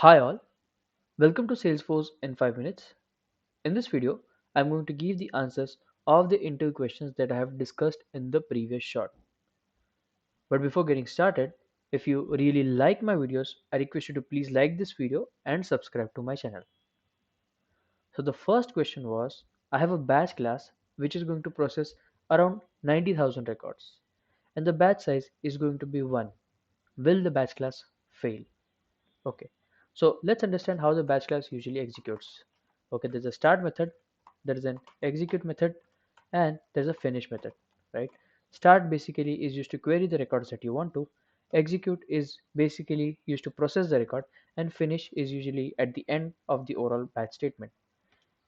Hi all, welcome to Salesforce in 5 minutes. In this video, I'm going to give the answers of the interview questions that I have discussed in the previous shot. But before getting started, if you really like my videos, I request you to please like this video and subscribe to my channel. So the first question was, I have a batch class which is going to process around 90,000 records and the batch size is going to be 1. Will the batch class fail? Okay, so let's understand how the batch class usually executes. Okay, there's a start method, there is an execute method, and there's a finish method, right? Start basically is used to query the records that you want to, execute is basically used to process the record, and finish is usually at the end of the overall batch statement.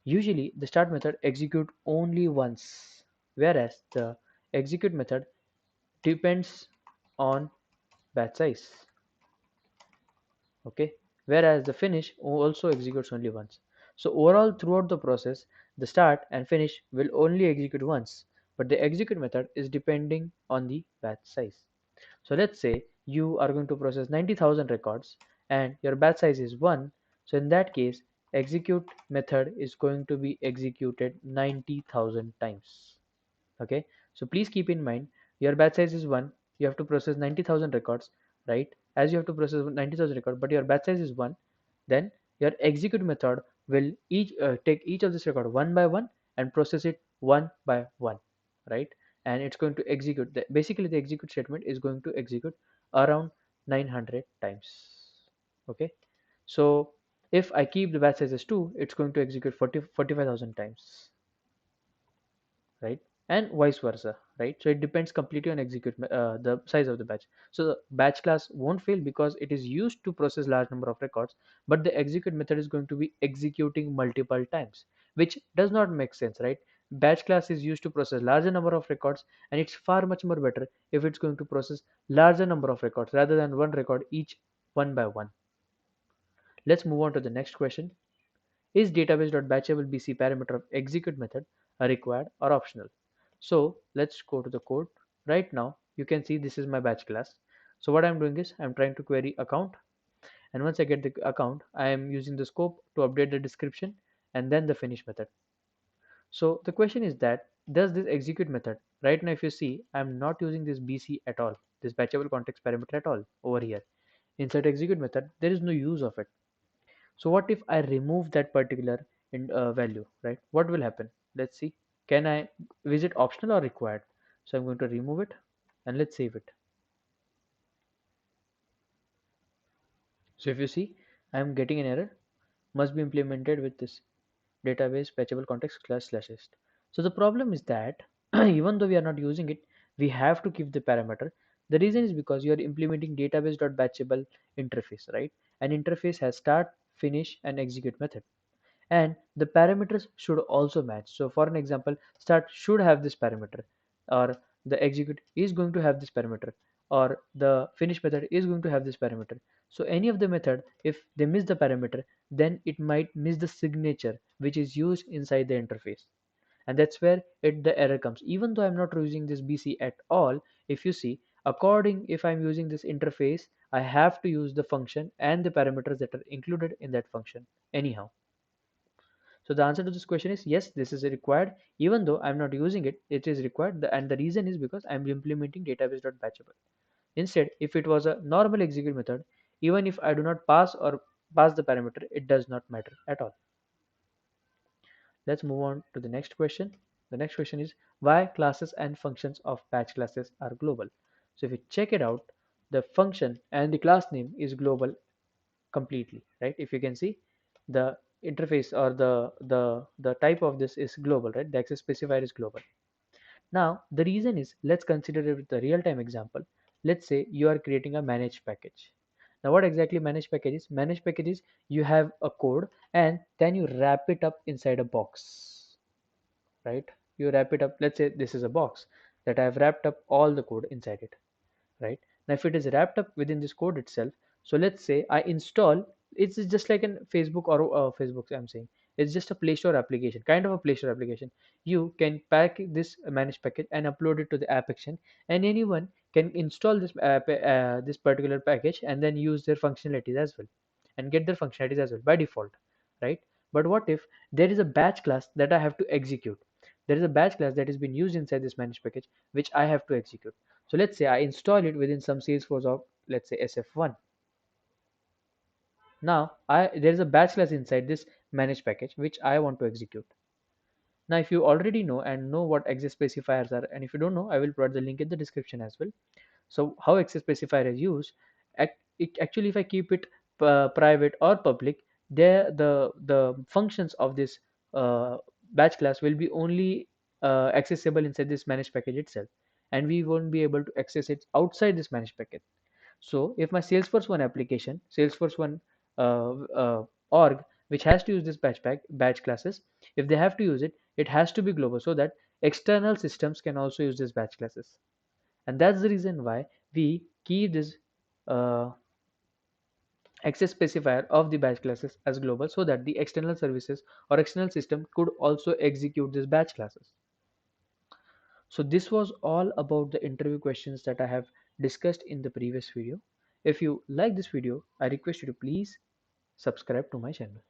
Usually, the start method execute only once, whereas the execute method depends on batch size. Okay, whereas the finish also executes only once. So overall throughout the process the start and finish will only execute once, but the execute method is depending on the batch size. So let's say you are going to process 90,000 records and your batch size is 1. So in that case execute method is going to be executed 90,000 times. Okay, so please keep in mind your batch size is 1, you have to process 90,000 records, right? As you have to process 90,000 records but your batch size is 1, then your execute method will take each of this record one by one and process it one by one, right? And it's going to execute basically the execute statement is going to execute around 900 times. Okay, so if I keep the batch size as 2, it's going to execute 45,000 times, right? And vice versa, right? So it depends completely on the size of the batch. So the batch class won't fail because it is used to process large number of records, but the execute method is going to be executing multiple times, which does not make sense, right? Batch class is used to process larger number of records, and it's far much more better if it's going to process larger number of records rather than one record each, one by one. Let's move on to the next question. Is database.batchable BC parameter of execute method a required or optional? So let's go to the code. Right now you can see this is my batch class. So what I'm doing is I'm trying to query account, and once I get the account I am using the scope to update the description and then the finish method. So the question is that does this execute method, right now if you see I'm not using this BC at all, this batchable context parameter at all over here. Inside execute method there is no use of it. So what if I remove that particular value, right? What will happen? Let's see. Can I visit optional or required? So I'm going to remove it and let's save it. So if you see, I'm getting an error. Must be implemented with this database patchable context class slash est. So the problem is that even though we are not using it, we have to keep the parameter. The reason is because you are implementing database.batchable interface, right? An interface has start, finish, and execute method, and the parameters should also match. So for an example, start should have this parameter, or the execute is going to have this parameter, or the finish method is going to have this parameter. So any of the method, if they miss the parameter, then it might miss the signature which is used inside the interface, and that's where the error comes. Even though I'm not using this BC at all, if you see, according if I'm using this interface, I have to use the function and the parameters that are included in that function anyhow. So the answer to this question is yes, this is required. Even though I'm not using it, it is required. And the reason is because I'm implementing database.batchable. Instead, if it was a normal execute method, even if I do not pass the parameter, it does not matter at all. Let's move on to the next question. The next question is why classes and functions of batch classes are global. So if you check it out, the function and the class name is global completely, right? If you can see, the interface or the type of this is global, right? The access specifier is global. Now the reason is, let's consider it with a real-time example. Let's say you are creating a managed package. Now what exactly managed package is? Managed package is you have a code and then you wrap it up inside a box, right? You wrap it up. Let's say this is a box that I have wrapped up all the code inside it, right? Now if it is wrapped up within this code itself, so let's say I install, it's just like an Facebook or Facebook, I'm saying it's just a Play Store application, kind of a Play Store application. You can pack this managed package and upload it to the app action, and anyone can install this this particular package and then use their functionalities as well. and get their functionalities as well by default, right? But what if there is a batch class that I have to execute? There is a batch class that has been used inside this managed package which I have to execute. So let's say I install it within some Salesforce of, let's say, SF1. Now there is a batch class inside this managed package which I want to execute. Now if you already know and know what access specifiers are, and if you don't know, I will provide the link in the description as well. So how access specifier is used, actually if I keep it private or public, there the functions of this uh, batch class will be only accessible inside this managed package itself, and we won't be able to access it outside this managed package. So if my Salesforce one application, Salesforce one org, which has to use this batch classes, if they have to use it, it has to be global so that external systems can also use this batch classes. And that's the reason why we keep this uh, access specifier of the batch classes as global, so that the external services or external system could also execute these batch classes. So this was all about the interview questions that I have discussed in the previous video. If you like this video, I request you to please subscribe to my channel.